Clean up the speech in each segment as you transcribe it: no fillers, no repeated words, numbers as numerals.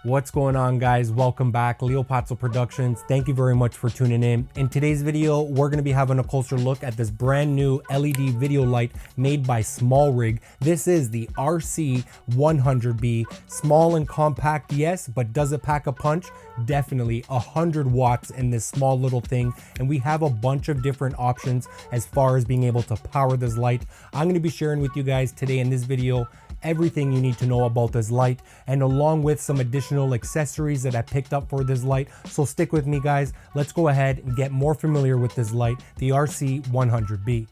What's going on, guys? Welcome back, Leo Patso Productions. Thank you very much for tuning in. In today's video, we're going to be having a closer look at this brand new LED video light made by Smallrig. This is the RC100B. Small and compact, yes, but does it pack a punch? Definitely. 100 watts in this small little thing, and we have a bunch of different options as far as being able to power this light. I'm going to be sharing with you guys today in this video everything you need to know about this light, and along with some additional accessories that I picked up for this light. So stick with me, guys. Let's go ahead and get more familiar with this light, the RC100B.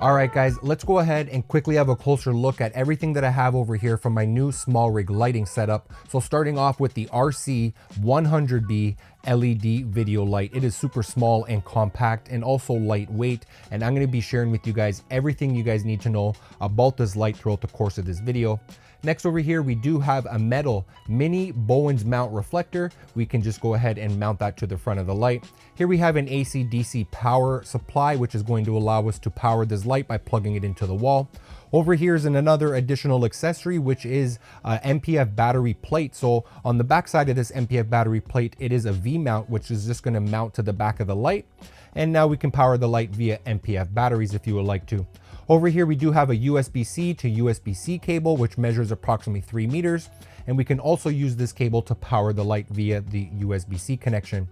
All right, guys, let's go ahead and quickly have a closer look at everything that I have over here from my new Smallrig lighting setup. So starting off with the RC100B LED video light. It is super small and compact and also lightweight, and I'm going to be sharing with you guys everything you guys need to know about this light throughout the course of this video. Next over here, we do have a metal mini Bowen's mount reflector. We can just go ahead and mount that to the front of the light. Here we have an AC/DC power supply, which is going to allow us to power this light by plugging it into the wall. Over here is another additional accessory, which is MPF battery plate. So on the back side of this MPF battery plate, it is a V-mount, which is just going to mount to the back of the light. And now we can power the light via MPF batteries if you would like to. Over here, we do have a USB-C to USB-C cable, which measures approximately 3 meters. And we can also use this cable to power the light via the USB-C connection.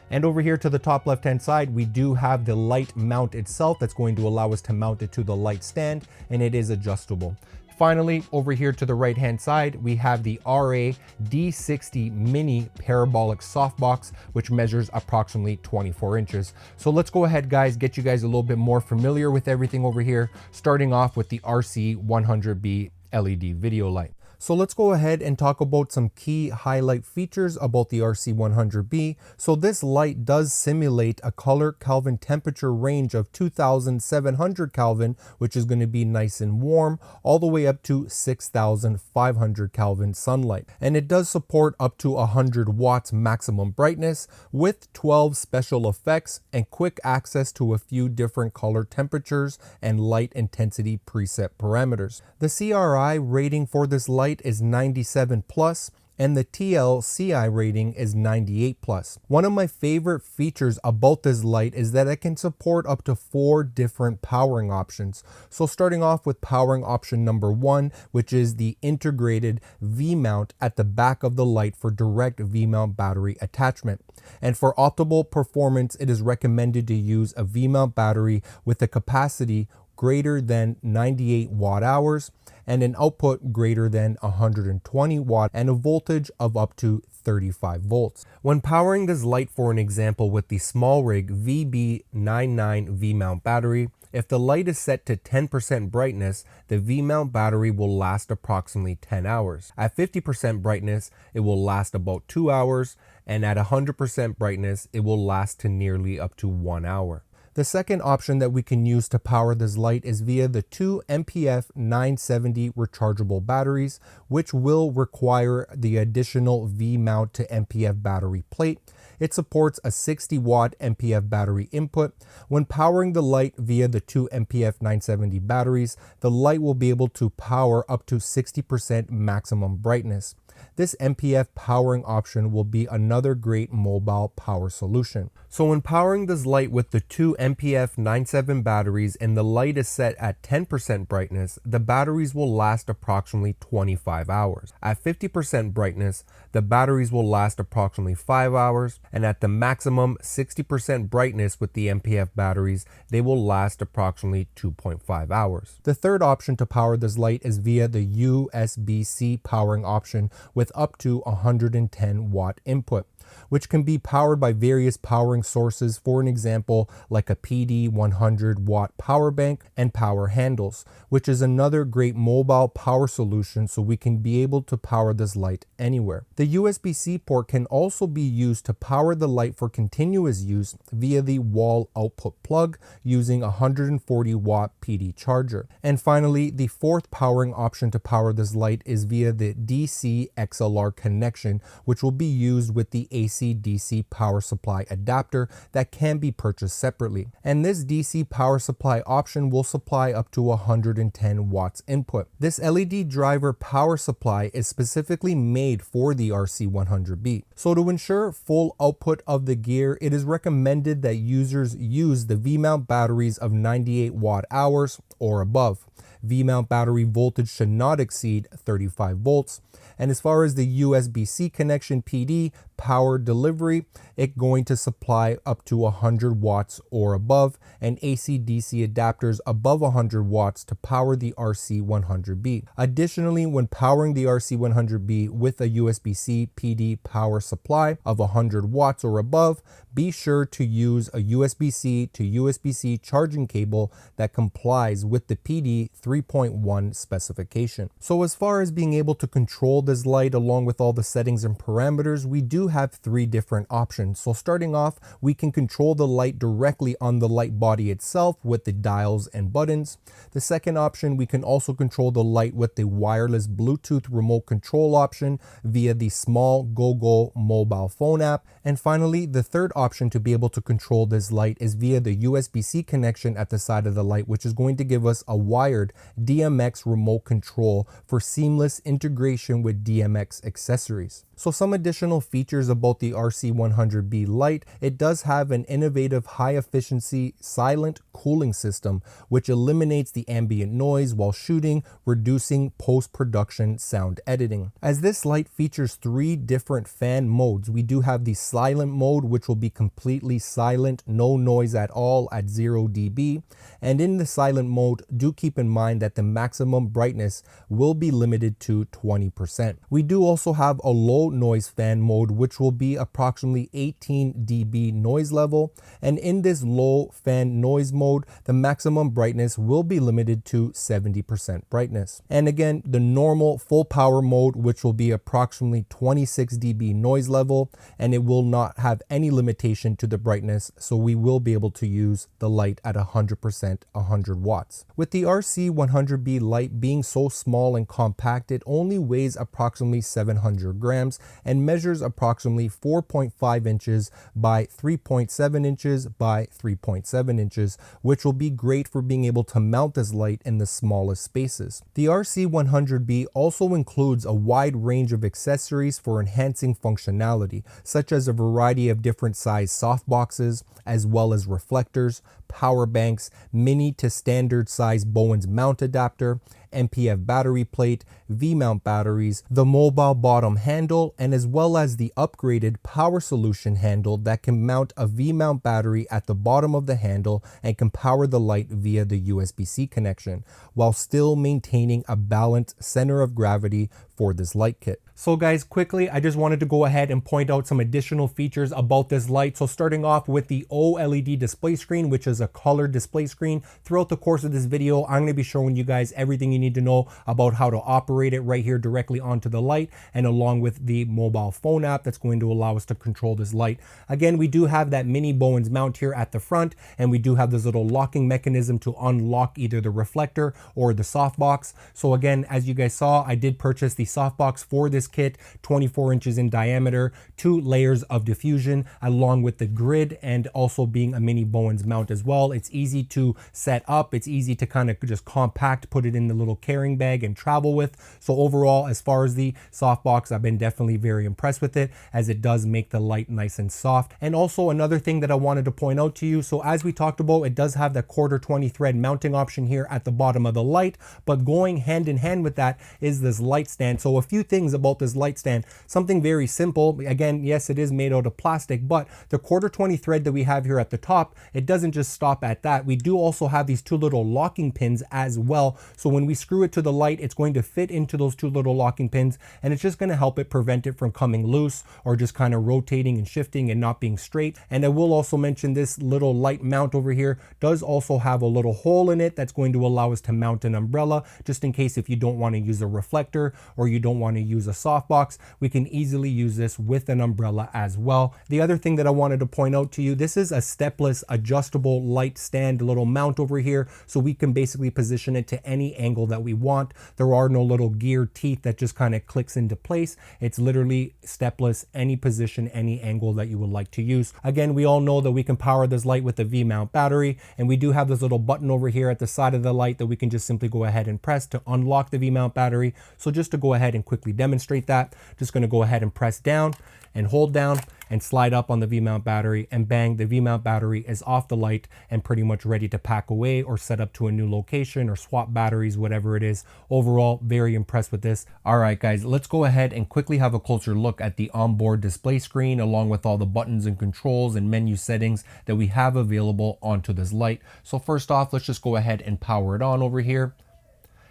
And over here to the top left-hand side, we do have the light mount itself that's going to allow us to mount it to the light stand, and it is adjustable. Finally, over here to the right hand side, we have the RA D60 mini parabolic softbox, which measures approximately 24 inches. So let's go ahead, guys, get you guys a little bit more familiar with everything over here, starting off with the RC 100B LED video light. So let's go ahead and talk about some key highlight features about the RC100B. So this light does simulate a color Kelvin temperature range of 2700 Kelvin, which is going to be nice and warm, all the way up to 6500 Kelvin sunlight. And it does support up to 100 watts maximum brightness with 12 special effects and quick access to a few different color temperatures and light intensity preset parameters. The CRI rating for this light is 97 plus, and the TLCI rating is 98 plus. One of my favorite features about this light is that it can support up to 4 different powering options. So starting off with powering option number 1, which is the integrated V-mount at the back of the light for direct V-mount battery attachment. And for optimal performance, it is recommended to use a V-mount battery with a capacity greater than 98 watt hours and an output greater than 120 watt and a voltage of up to 35 volts. When powering this light, for an example, with the Smallrig VB99 V-mount battery, if the light is set to 10% brightness, the V-mount battery will last approximately 10 hours. At 50% brightness, it will last about 2 hours, and at 100% brightness, it will last to nearly up to 1 hour. The second option that we can use to power this light is via the 2 MPF 970 rechargeable batteries, which will require the additional V-mount to MPF battery plate. It supports a 60 watt MPF battery input. When powering the light via the 2 MPF 970 batteries, the light will be able to power up to 60% maximum brightness. This MPF powering option will be another great mobile power solution. So when powering this light with the 2 MPF 97 batteries and the light is set at 10% brightness, the batteries will last approximately 25 hours. At 50% brightness, the batteries will last approximately 5 hours, and at the maximum 60% brightness with the MPF batteries, they will last approximately 2.5 hours. The third option to power this light is via the USB-C powering option with up to 110 watt input, which can be powered by various powering sources, for an example, like a PD 100 watt power bank and power handles, which is another great mobile power solution, so we can be able to power this light anywhere. The USB-C port can also be used to power the light for continuous use via the wall output plug using a 140 watt PD charger. And finally, the fourth powering option to power this light is via the DC XLR connection, which will be used with the AC/DC power supply adapter that can be purchased separately. And this DC power supply option will supply up to 110 watts input. This LED driver power supply is specifically made for the RC100B. So to ensure full output of the gear, it is recommended that users use the V-mount batteries of 98 watt hours or above. V-mount battery voltage should not exceed 35 volts. And as far as the USB-C connection PD power delivery, it's going to supply up to 100 watts or above, and AC/DC adapters above 100 watts to power the RC100B. Additionally, when powering the RC100B with a USB-C PD power supply of 100 watts or above, be sure to use a USB-C to USB-C charging cable that complies with the PD 3.1 specification. So as far as being able to control this light along with all the settings and parameters, we do have 3 different options. So starting off, we can control the light directly on the light body itself with the dials and buttons. The second option, we can also control the light with the wireless Bluetooth remote control option via the Small GoGo mobile phone app. And finally, the third option to be able to control this light is via the USB-C connection at the side of the light, which is going to give us a wired DMX remote control for seamless integration with DMX accessories. So some additional features about the RC100B light: it does have an innovative high efficiency silent cooling system, which eliminates the ambient noise while shooting, reducing post-production sound editing. As this light features 3 different fan modes, we do have the silent mode, which will be completely silent, no noise at all at 0 dB. And in the silent mode, do keep in mind that the maximum brightness will be limited to 20%. We do also have a low noise fan mode, which will be approximately 18 dB noise level. And in this low fan noise mode, the maximum brightness will be limited to 70% brightness. And again, the normal full power mode, which will be approximately 26 dB noise level, and it will not have any limitation to the brightness, so we will be able to use the light at 100%, 100 watts. With the RC100B light being so small and compact, it only weighs approximately 700 grams and measures approximately 4.5 inches by 3.7 inches by 3.7 inches, which will be great for being able to mount this light in the smallest spaces. The RC100B also includes a wide range of accessories for enhancing functionality, such as a variety of different size softboxes, as well as reflectors, power banks, mini to standard size Bowens mount adapter, MPF battery plate, V-mount batteries, the mobile bottom handle, and as well as the upgraded power solution handle that can mount a V-mount battery at the bottom of the handle and can power the light via the USB-C connection, while still maintaining a balanced center of gravity for this light kit. So guys, quickly, I just wanted to go ahead and point out some additional features about this light. So starting off with the OLED display screen, which is a color display screen. Throughout the course of this video, I'm going to be showing you guys everything you need to know about how to operate it right here directly onto the light, and along with the mobile phone app that's going to allow us to control this light. Again, we do have that mini Bowens mount here at the front, and we do have this little locking mechanism to unlock either the reflector or the softbox. So again, as you guys saw, I did purchase the softbox for this kit, 24 inches in diameter, 2 layers of diffusion, along with the grid, and also being a mini Bowens mount as well. It's easy to set up. It's easy to kind of just compact, put it in the little carrying bag and travel with. So overall, as far as the softbox, I've been definitely very impressed with it, as it does make the light nice and soft. And also another thing that I wanted to point out to you, so as we talked about, it does have the 1/4 20 thread mounting option here at the bottom of the light, but going hand in hand with that is this light stand. So a few things about this light stand. Something very simple. Again, yes, it is made out of plastic, but the 1/4 20 thread that we have here at the top, it doesn't just stop at that. We do also have these 2 little locking pins as well. So when we screw it to the light, it's going to fit into those 2 little locking pins, and it's just going to help it prevent it from coming loose or just kind of rotating and shifting and not being straight. And I will also mention this little light mount over here does also have a little hole in it that's going to allow us to mount an umbrella, just in case if you don't want to use a reflector or you don't want to use a softbox, we can easily use this with an umbrella as well. The other thing that I wanted to point out to you, this is a stepless adjustable light stand little mount over here, so we can basically position it to any angle that we want. There are no little gear teeth that just kind of clicks into place. It's literally stepless, any position, any angle that you would like to use. Again, we all know that we can power this light with a V-mount battery, and we do have this little button over here at the side of the light that we can just simply go ahead and press to unlock the V-mount battery. So just to go ahead and quickly demonstrate that, just going to go ahead and press down and hold down and slide up on the V-mount battery, and bang, the V-mount battery is off the light and pretty much ready to pack away or set up to a new location or swap batteries, whatever it is. Overall, very impressed with this. All right, guys, let's go ahead and quickly have a closer look at the onboard display screen, along with all the buttons and controls and menu settings that we have available onto this light. So first off, let's just go ahead and power it on over here.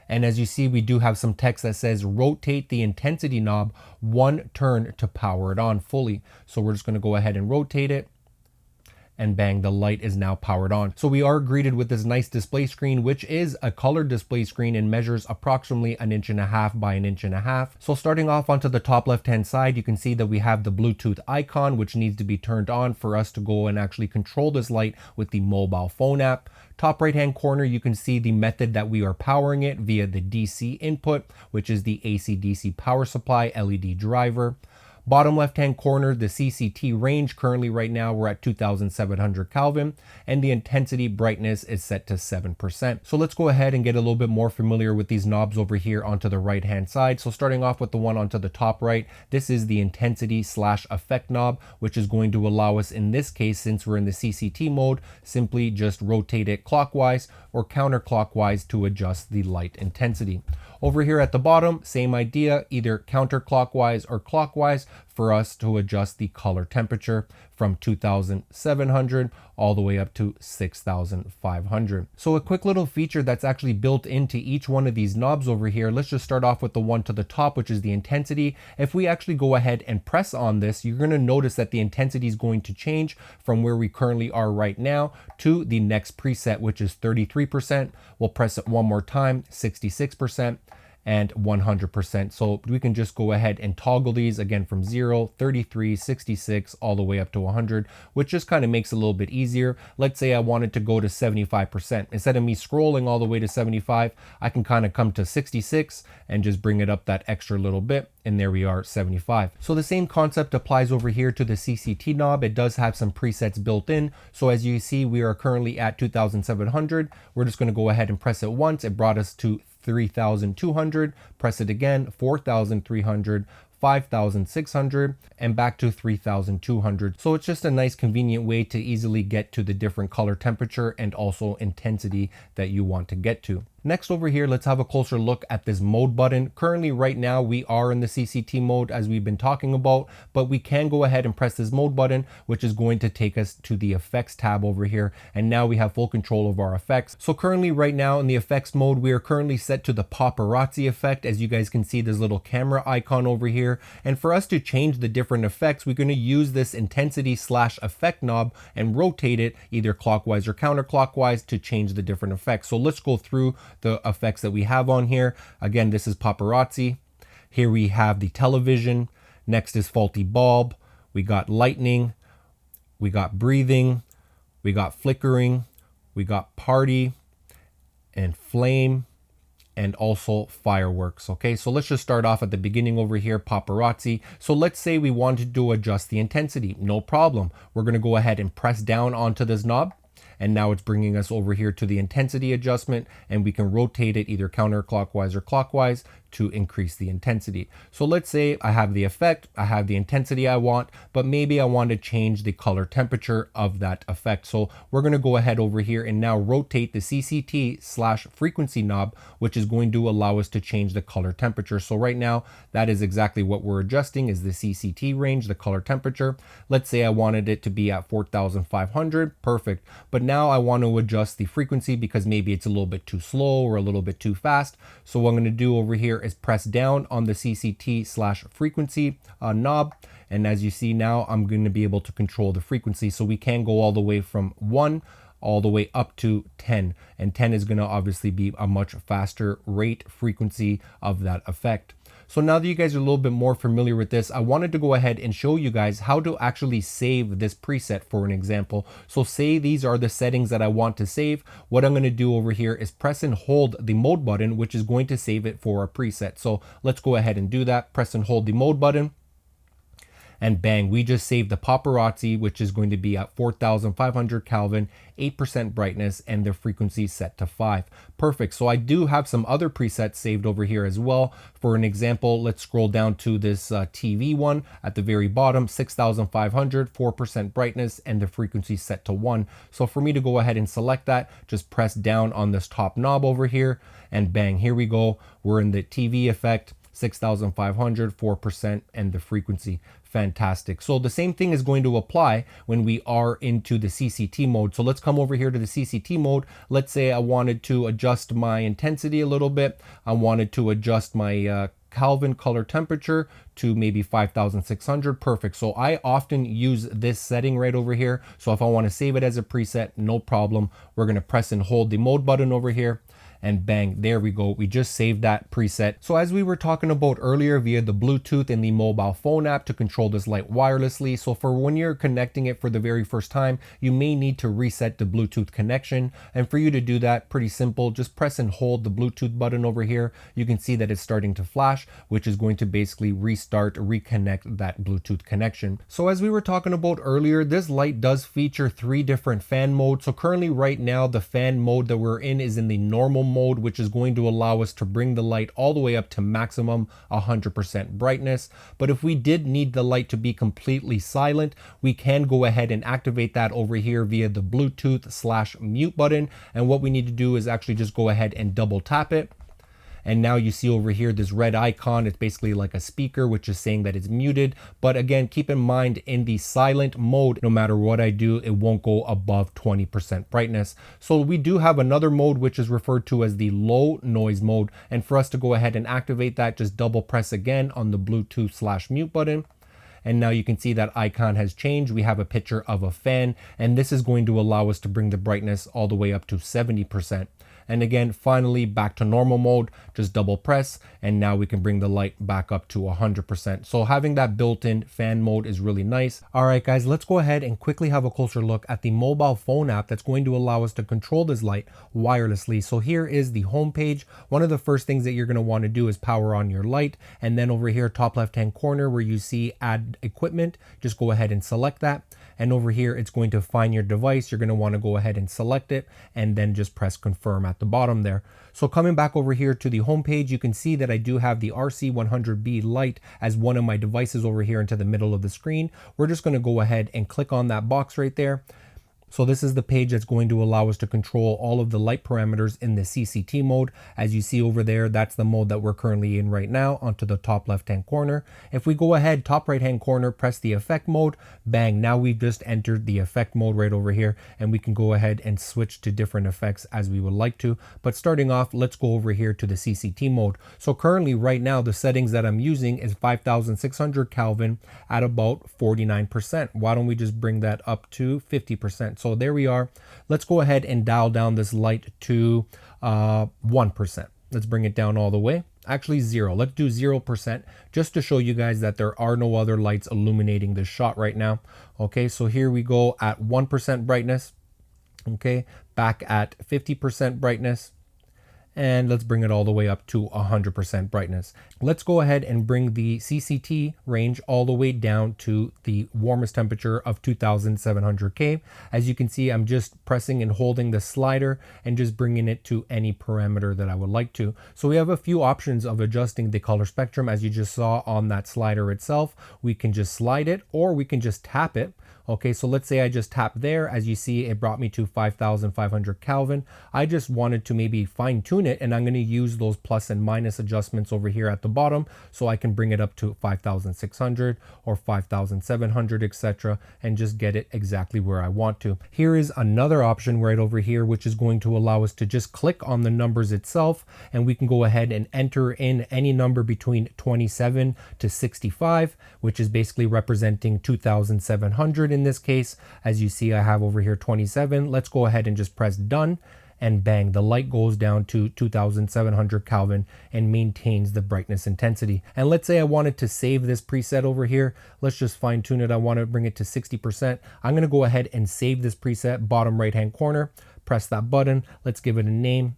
And as you see, we do have some text that says rotate the intensity knob 1 turn to power it on fully. So we're just going to go ahead and rotate it, and bang, the light is now powered on. So we are greeted with this nice display screen, which is a color display screen and measures approximately 1.5 inches by 1.5 inches. So starting off onto the top left hand side, you can see that we have the Bluetooth icon, which needs to be turned on for us to go and actually control this light with the mobile phone app. Top right hand corner, you can see the method that we are powering it via the DC input, which is the AC/DC power supply LED driver. Bottom left-hand corner, the CCT range, currently right now we're at 2700 Kelvin, and the intensity brightness is set to 7%. So let's go ahead and get a little bit more familiar with these knobs over here onto the right-hand side. So starting off with the one onto the top right, this is the intensity / effect knob, which is going to allow us, in this case, since we're in the CCT mode, simply just rotate it clockwise or counterclockwise to adjust the light intensity. Over here at the bottom, same idea, either counterclockwise or clockwise for us to adjust the color temperature from 2700 all the way up to 6500. So a quick little feature that's actually built into each one of these knobs over here. Let's just start off with the one to the top, which is the intensity. If we actually go ahead and press on this, you're going to notice that the intensity is going to change from where we currently are right now to the next preset, which is 33%. We'll press it one more time, 66%. And 100%. So we can just go ahead and toggle these again from 0, 33, 66, all the way up to 100, which just kind of makes it a little bit easier. Let's say I wanted to go to 75%. Instead of me scrolling all the way to 75, I can kind of come to 66 and just bring it up that extra little bit. And there we are, 75. So the same concept applies over here to the CCT knob. It does have some presets built in. So as you see, we are currently at 2700. We're just going to go ahead and press it once. It brought us to 3200, press it again, 4300, 5600, and back to 3200. So it's just a nice convenient way to easily get to the different color temperature and also intensity that you want to get to. Next over here, let's have a closer look at this mode button. Currently right now we are in the CCT mode as we've been talking about, but we can go ahead and press this mode button, which is going to take us to the effects tab over here. And now we have full control of our effects. So currently right now in the effects mode, we are currently set to the paparazzi effect. As you guys can see, this little camera icon over here. And for us to change the different effects, we're going to use this intensity / effect knob and rotate it either clockwise or counterclockwise to change the different effects. So let's go through the effects that we have on here. Again, this is paparazzi. Here we have the television. Next is faulty bulb. We got lightning. We got breathing. We got flickering. We got party and flame and also fireworks. Okay, so let's just start off at the beginning over here, paparazzi. So let's say we wanted to adjust the intensity. No problem. We're going to go ahead and press down onto this knob. And now it's bringing us over here to the intensity adjustment, and we can rotate it either counterclockwise or clockwise to increase the intensity. So let's say I have the effect, I have the intensity I want, but maybe I want to change the color temperature of that effect. So we're going to go ahead over here and now rotate the CCT / frequency knob, which is going to allow us to change the color temperature. So right now, that is exactly what we're adjusting, is the CCT range, the color temperature. Let's say I wanted it to be at 4500, perfect. But now I want to adjust the frequency because maybe it's a little bit too slow or a little bit too fast. So what I'm going to do over here is press down on the CCT / frequency knob. And as you see now, I'm going to be able to control the frequency. So we can go all the way from 1 all the way up to 10. And 10 is going to obviously be a much faster rate frequency of that effect. So now that you guys are a little bit more familiar with this, I wanted to go ahead and show you guys how to actually save this preset for an example. So say these are the settings that I want to save. What I'm going to do over here is press and hold the mode button, which is going to save it for a preset. So let's go ahead and do that. Press and hold the mode button. And bang, we just saved the paparazzi, which is going to be at 4500 Kelvin, 8% brightness, and the frequency set to 5. Perfect. So I do have some other presets saved over here as well. For an example, let's scroll down to this TV one at the very bottom, 6500, 4% brightness, and the frequency set to 1. So for me to go ahead and select that, just press down on this top knob over here, and bang, here we go. We're in the TV effect. 6500, 4%, and the frequency. Fantastic. So the same thing is going to apply when we are into the CCT mode. So let's come over here to the CCT mode. Let's say I wanted to adjust my intensity a little bit. I wanted to adjust my Kelvin color temperature to maybe 5600. Perfect. So I often use this setting right over here. So if I want to save it as a preset, no problem. We're going to press and hold the mode button over here. and bang, there we go. We just saved that preset. So as we were talking about earlier via the Bluetooth in the mobile phone app to control this light wirelessly. So for when you're connecting it for the very first time, you may need to reset the Bluetooth connection. And for you to do that, pretty simple, just press and hold the Bluetooth button over here. You can see that it's starting to flash, which is going to basically reconnect that Bluetooth connection. So as we were talking about earlier, this light does feature 3 different fan modes. So currently right now, the fan mode that we're in is in the normal mode, which is going to allow us to bring the light all the way up to maximum 100% brightness. But if we did need the light to be completely silent, we can go ahead and activate that over here via the Bluetooth/mute button. And what we need to do is actually just go ahead and double tap it. And now you see over here this red icon. It's basically like a speaker, which is saying that it's muted. But again, keep in mind, in the silent mode, no matter what I do, it won't go above 20% brightness. So we do have another mode, which is referred to as the low noise mode. And for us to go ahead and activate that, just double press again on the Bluetooth/mute button. And now you can see that icon has changed. We have a picture of a fan, and this is going to allow us to bring the brightness all the way up to 70%. And again, finally back to normal mode, just double press, and now we can bring the light back up to 100%. So having that built-in fan mode is really nice. All right, guys, let's go ahead and quickly have a closer look at the mobile phone app that's going to allow us to control this light wirelessly. So here is the home page. One of the first things that you're going to want to do is power on your light. And then over here, top left-hand corner where you see add equipment, just go ahead and select that. And over here, it's going to find your device. You're going to want to go ahead and select it and then just press confirm at the bottom there. So coming back over here to the home page, you can see that I do have the RC100B light as one of my devices over here into the middle of the screen. We're just going to go ahead and click on that box right there. So this is the page that's going to allow us to control all of the light parameters in the CCT mode. As you see over there, that's the mode that we're currently in right now onto the top left-hand corner. If we go ahead, top right-hand corner, press the effect mode, bang, now we've just entered the effect mode right over here, and we can go ahead and switch to different effects as we would like to. But starting off, let's go over here to the CCT mode. So currently right now, the settings that I'm using is 5,600 Kelvin at about 49%. Why don't we just bring that up to 50%? So there we are. Let's go ahead and dial down this light to 1%. Let's bring it down all the way. Actually 0. Let's do 0% just to show you guys that there are no other lights illuminating this shot right now. Okay, so here we go at 1% brightness. Okay, back at 50% brightness. And let's bring it all the way up to 100% brightness. Let's go ahead and bring the CCT range all the way down to the warmest temperature of 2700 K. As you can see, I'm just pressing and holding the slider and just bringing it to any parameter that I would like to. So we have a few options of adjusting the color spectrum. As you just saw on that slider itself, we can just slide it or we can just tap it. Okay, so let's say I just tap there. As you see, it brought me to 5,500 Kelvin. I just wanted to maybe fine tune it, and I'm going to use those plus and minus adjustments over here at the bottom so I can bring it up to 5,600 or 5,700, etc., and just get it exactly where I want to. Here is another option right over here, which is going to allow us to just click on the numbers itself, and we can go ahead and enter in any number between 27 to 65, which is basically representing 2,700 in this case. As you see, I have over here 27. Let's go ahead and just press done, and bang, the light goes down to 2700 Kelvin and maintains the brightness intensity. And let's say I wanted to save this preset over here. Let's just fine tune it. I want to bring it to 60%. I'm going to go ahead and save this preset, bottom right hand corner, press that button. Let's give it a name.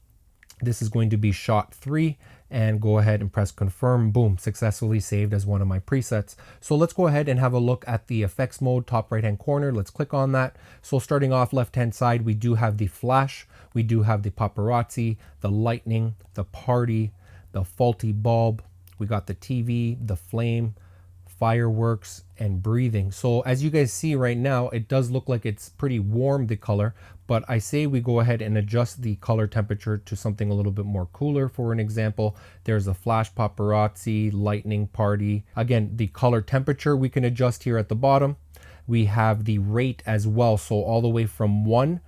This is going to be shot 3, and go ahead and press confirm. Boom, successfully saved as one of my presets. So let's go ahead and have a look at the effects mode, top right hand corner. Let's click on that. So starting off left hand side, we do have the flash, we do have the paparazzi, the lightning, the party, the faulty bulb, we got the TV, the flame, fireworks, and breathing. So as you guys see right now, it does look like it's pretty warm, the color, but I say we go ahead and adjust the color temperature to something a little bit more cooler. For an example, there's a flash, paparazzi, lightning, party. Again, the color temperature we can adjust here at the bottom. We have the rate as well, so all the way from 1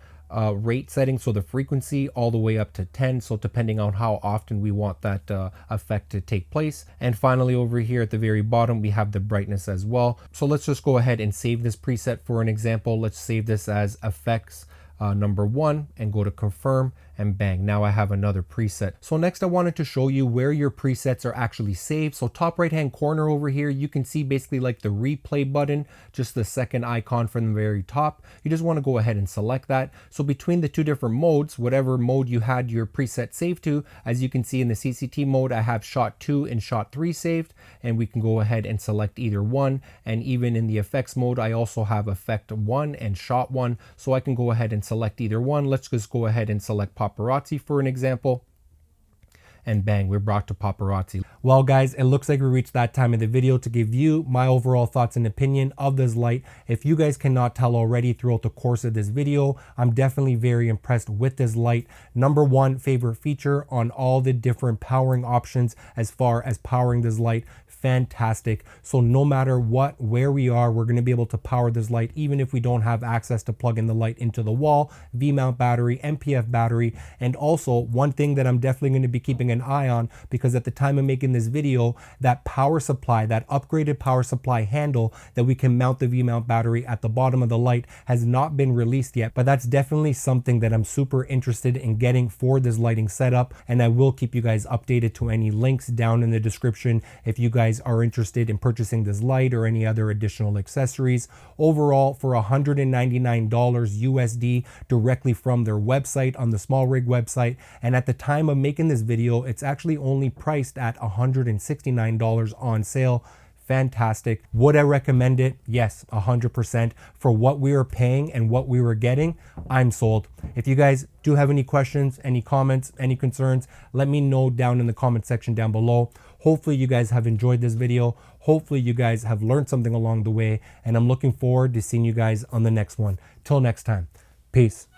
rate setting, so the frequency, all the way up to 10, so depending on how often we want that effect to take place. And finally over here at the very bottom, we have the brightness as well. So let's just go ahead and save this preset. For an example, let's save this as effects number 1 and go to confirm, and bang, now I have another preset. So next I wanted to show you where your presets are actually saved. So top right hand corner over here, you can see basically like the replay button, just the second icon from the very top. You just want to go ahead and select that. So between the two different modes, whatever mode you had your preset saved to, as you can see in the CCT mode, I have shot 2 and shot 3 saved, and we can go ahead and select either one. And even in the effects mode, I also have effect 1 and shot 1, so I can go ahead and select either one. Let's just go ahead and select paparazzi for an example, and bang, we're brought to paparazzi. Well guys, it looks like we reached that time of the video to give you my overall thoughts and opinion of this light. If you guys cannot tell already throughout the course of this video, I'm definitely very impressed with this light. Number one favorite feature on all the different powering options as far as powering this light. Fantastic. So no matter what, where we are, we're going to be able to power this light even if we don't have access to plug in the light into the wall. V-mount battery, MPF battery, and also one thing that I'm definitely going to be keeping an eye on, because at the time of making this video, that power supply, that upgraded power supply handle that we can mount the V-mount battery at the bottom of the light has not been released yet, but that's definitely something that I'm super interested in getting for this lighting setup, and I will keep you guys updated to any links down in the description if you guys are interested in purchasing this light or any other additional accessories. Overall, for $199 USD directly from their website, on the Smallrig website, and at the time of making this video, it's actually only priced at $169 on sale. Fantastic. Would I recommend it? Yes, 100%. For what we were paying and what we were getting, I'm sold. If you guys do have any questions, any comments, any concerns, let me know down in the comment section down below. Hopefully you guys have enjoyed this video. Hopefully you guys have learned something along the way, and I'm looking forward to seeing you guys on the next one. Till next time, peace.